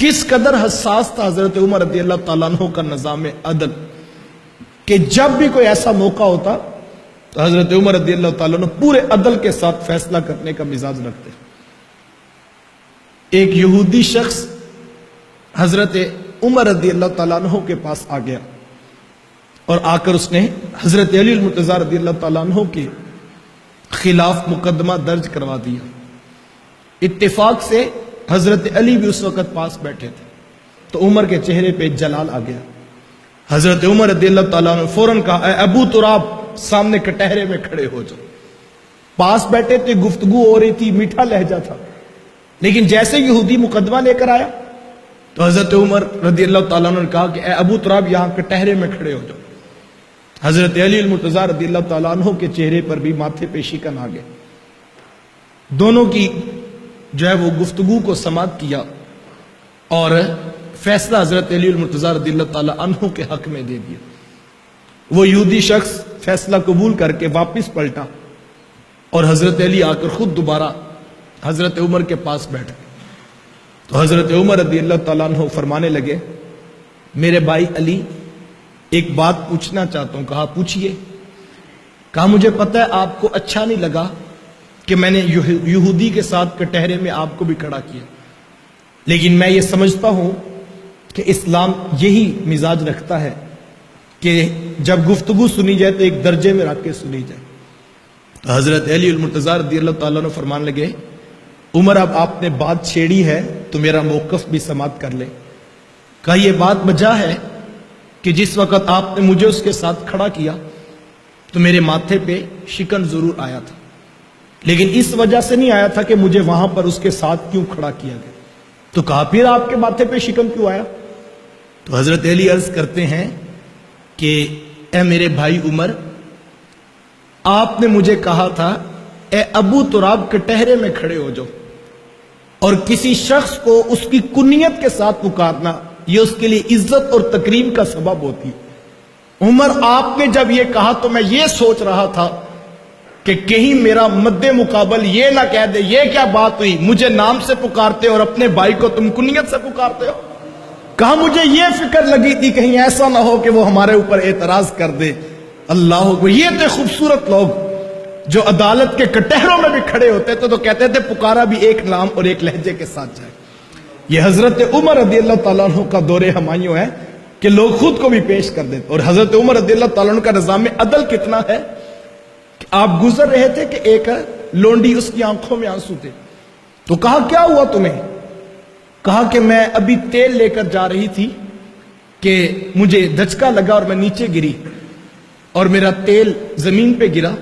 کس قدر حساس تھا حضرت عمر رضی اللہ تعالیٰ عنہ کا نظام عدل کہ جب بھی کوئی ایسا موقع ہوتا تو حضرت عمر رضی اللہ تعالیٰ عنہ پورے عدل کے ساتھ فیصلہ کرنے کا مزاج رکھتے. ایک یہودی شخص حضرت عمر رضی اللہ تعالیٰ عنہ کے پاس آ گیا اور آ کر اس نے حضرت علی المرتضیٰ رضی اللہ تعالیٰ عنہ کے خلاف مقدمہ درج کروا دیا. اتفاق سے حضرت علی بھی اس وقت پاس بیٹھے تھے تو عمر کے چہرے پہ جلال آ گیا. حضرت عمر رضی اللہ تعالیٰ عنہ فوراً کہا اے ابو تراب سامنے کٹہرے میں کھڑے ہو جاؤ. پاس بیٹھے تھے, گفتگو ہو رہی تھی, میٹھا لہجہ تھا, لیکن جیسے یہودی مقدمہ لے کر آیا تو حضرت عمر رضی اللہ تعالیٰ عنہ نے کہا کہ اے ابو تراب یہاں کٹہرے میں کھڑے ہو جاؤ. حضرت علی المرتضیٰ رضی اللہ تعالیٰ عنہ کے چہرے پر بھی ماتھے پہ شکن آ گئے. دونوں کی جو ہے وہ گفتگو کو سماعت کیا اور فیصلہ حضرت علی المرتضیٰ رضی اللہ تعالیٰ عنہ کے حق میں دے دیا. وہ یہودی شخص فیصلہ قبول کر کے واپس پلٹا اور حضرت علی آ کر خود دوبارہ حضرت عمر کے پاس بیٹھ گئے. تو حضرت عمر رضی اللہ تعالیٰ عنہ فرمانے لگے میرے بھائی علی ایک بات پوچھنا چاہتا ہوں. کہا پوچھئے. کہا مجھے پتہ ہے آپ کو اچھا نہیں لگا کہ میں نے یہودی کے ساتھ کٹہرے میں آپ کو بھی کھڑا کیا, لیکن میں یہ سمجھتا ہوں کہ اسلام یہی مزاج رکھتا ہے کہ جب گفتگو سنی جائے تو ایک درجے میں رکھ کے سنی جائے. تو حضرت علی المرتضیٰ رضی اللہ تعالیٰ عنہ فرمان لگے عمر اب آپ نے بات چھیڑی ہے تو میرا موقف بھی سماعت کر لے. کہا یہ بات بجا ہے کہ جس وقت آپ نے مجھے اس کے ساتھ کھڑا کیا تو میرے ماتھے پہ شکن ضرور آیا تھا, لیکن اس وجہ سے نہیں آیا تھا کہ مجھے وہاں پر اس کے ساتھ کیوں کھڑا کیا گیا. تو کہا پھر آپ کے ماتھے پہ شکن کیوں آیا؟ تو حضرت علی عرض کرتے ہیں کہ اے میرے بھائی عمر آپ نے مجھے کہا تھا اے ابو تراب کٹہرے میں کھڑے ہو جاؤ, اور کسی شخص کو اس کی کنیت کے ساتھ پکارنا یہ اس کے لیے عزت اور تکریم کا سبب ہوتی. عمر آپ نے جب یہ کہا تو میں یہ سوچ رہا تھا کہ کہیں میرا مد مقابل یہ نہ کہہ دے یہ کیا بات ہوئی, مجھے نام سے پکارتے اور اپنے بھائی کو تم کنیت سے پکارتے ہو. کہا مجھے یہ فکر لگی تھی کہیں ایسا نہ ہو کہ وہ ہمارے اوپر اعتراض کر دے. اللہ اکبر. یہ تھے خوبصورت لوگ جو عدالت کے کٹہروں میں بھی کھڑے ہوتے تھے تو کہتے تھے پکارا بھی ایک نام اور ایک لہجے کے ساتھ جائے. یہ حضرت عمر رضی اللہ تعالیٰ عنہ کا دور ہمایوں ہے کہ لوگ خود کو بھی پیش کر دیتے. اور حضرت عمر رضی اللہ تعالیٰ عنہ کا نظام عدل کتنا ہے کہ آپ گزر رہے تھے کہ ایک لونڈی اس کی آنکھوں میں آنسو تھے. تو کہا کیا ہوا تمہیں؟ کہا کہ میں ابھی تیل لے کر جا رہی تھی کہ مجھے دھچکا لگا اور میں نیچے گری اور میرا تیل زمین پہ گرا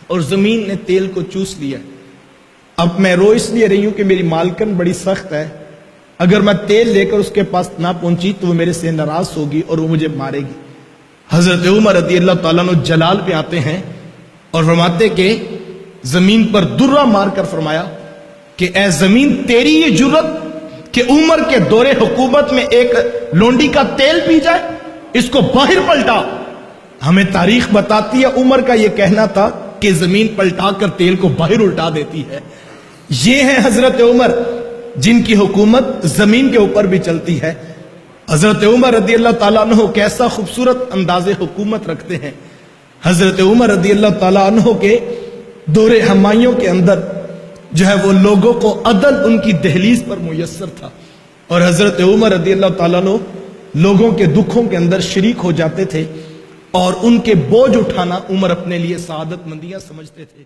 اور زمین نے تیل کو چوس لیا. اب میں رو اس لیے رہی ہوں کہ میری مالکن بڑی سخت ہے, اگر میں تیل لے کر اس کے پاس نہ پہنچی تو وہ میرے سے ناراض ہوگی اور وہ مجھے مارے گی. حضرت عمر رضی اللہ تعالیٰ عنہ جلال پہ آتے ہیں اور فرماتے کہ زمین پر درہ مار کر فرمایا کہ اے زمین تیری یہ جرت کہ عمر کے دور حکومت میں ایک لونڈی کا تیل پی جائے, اس کو باہر پلٹا. ہمیں تاریخ بتاتی ہے عمر کا یہ کہنا تھا کہ زمین پلٹا کر تیل کو باہر الٹا دیتی ہے. یہ ہے حضرت عمر جن کی حکومت زمین کے اوپر بھی چلتی ہے. حضرت عمر رضی اللہ تعالیٰ عنہ کیسا خوبصورت انداز حکومت رکھتے ہیں. حضرت عمر رضی اللہ تعالیٰ عنہ کے دور ہمایوں کے اندر جو ہے وہ لوگوں کو عدل ان کی دہلیز پر میسر تھا, اور حضرت عمر رضی اللہ تعالیٰ عنہ لوگوں کے دکھوں کے اندر شریک ہو جاتے تھے اور ان کے بوجھ اٹھانا عمر اپنے لیے سعادت مندیاں سمجھتے تھے.